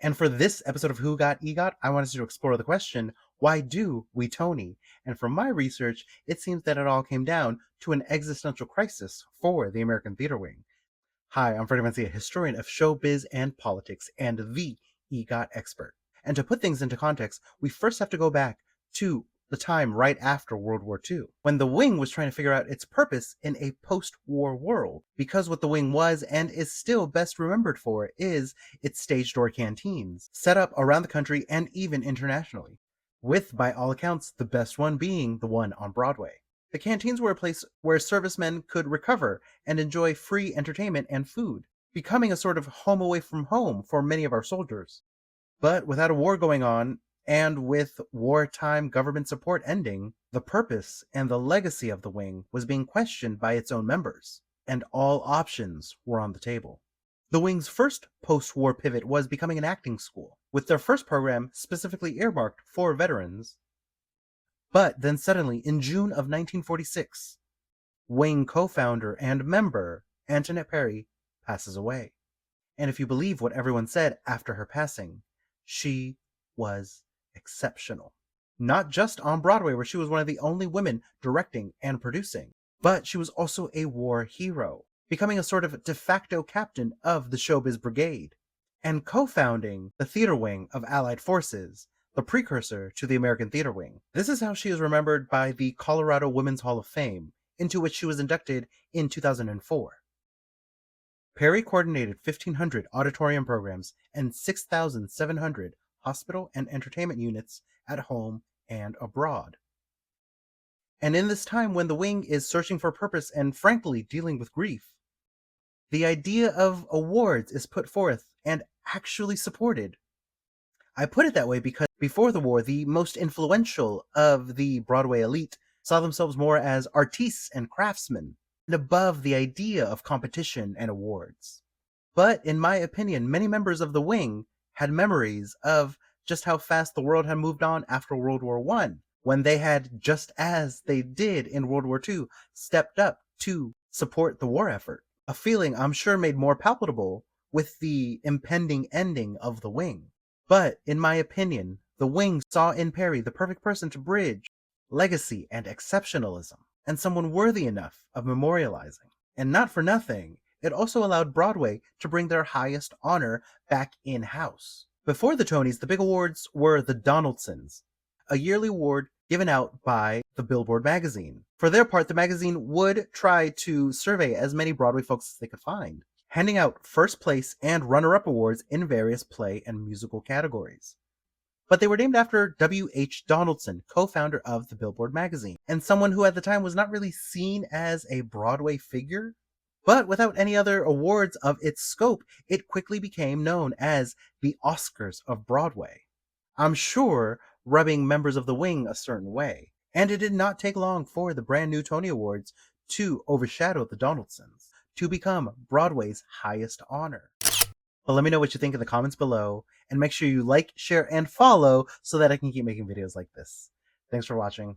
And for this episode of Who Got EGOT, I wanted to explore the question, why do we Tony? And from my research, it seems that it all came down to an existential crisis for the American theater wing. Hi, I'm Freddy Mancilla, historian of showbiz and politics, and the EGOT expert. And to put things into context, we first have to go back to the time right after World War II, when the wing was trying to figure out its purpose in a post-war world. Because what the wing was, and is still best remembered for, is its stage door canteens, set up around the country and even internationally, with, by all accounts, the best one being the one on Broadway. The canteens were a place where servicemen could recover and enjoy free entertainment and food, becoming a sort of home away from home for many of our soldiers. But without a war going on, and with wartime government support ending, the purpose and the legacy of the wing was being questioned by its own members, and all options were on the table. The wing's first post-war pivot was becoming an acting school, with their first program specifically earmarked for veterans. But then suddenly, in June of 1946, wing co-founder and member Antoinette Perry passes away. And if you believe what everyone said after her passing, she was exceptional. Not just on Broadway, where she was one of the only women directing and producing, but she was also a war hero, becoming a sort of de facto captain of the Showbiz Brigade, and co-founding the theater wing of Allied Forces, the precursor to the American theater wing. This is how she is remembered by the Colorado Women's Hall of Fame, into which she was inducted in 2004. Perry coordinated 1,500 auditorium programs and 6,700 hospital and entertainment units at home and abroad. And in this time when the wing is searching for purpose and frankly dealing with grief, the idea of awards is put forth and actually supported. I put it that way because before the war, the most influential of the Broadway elite saw themselves more as artistes and craftsmen, and above the idea of competition and awards. But in my opinion, many members of the wing had memories of just how fast the world had moved on after World War I, when they had, just as they did in World War II, stepped up to support the war effort. A feeling I'm sure made more palpable with the impending ending of the wing. But, in my opinion, the wing saw in Perry the perfect person to bridge legacy and exceptionalism, and someone worthy enough of memorializing. And not for nothing, it also allowed Broadway to bring their highest honor back in-house. Before the Tonys, the big awards were the Donaldsons, a yearly award given out by the Billboard magazine. For their part, the magazine would try to survey as many Broadway folks as they could find, handing out first place and runner-up awards in various play and musical categories. But they were named after W.H. Donaldson, co-founder of the Billboard magazine, and someone who at the time was not really seen as a Broadway figure. But without any other awards of its scope, it quickly became known as the Oscars of Broadway. I'm sure rubbing members of the wing a certain way. And it did not take long for the brand new Tony Awards to overshadow the Donaldsons, to become Broadway's highest honor. But let me know what you think in the comments below, and make sure you like, share, and follow so that I can keep making videos like this. Thanks for watching.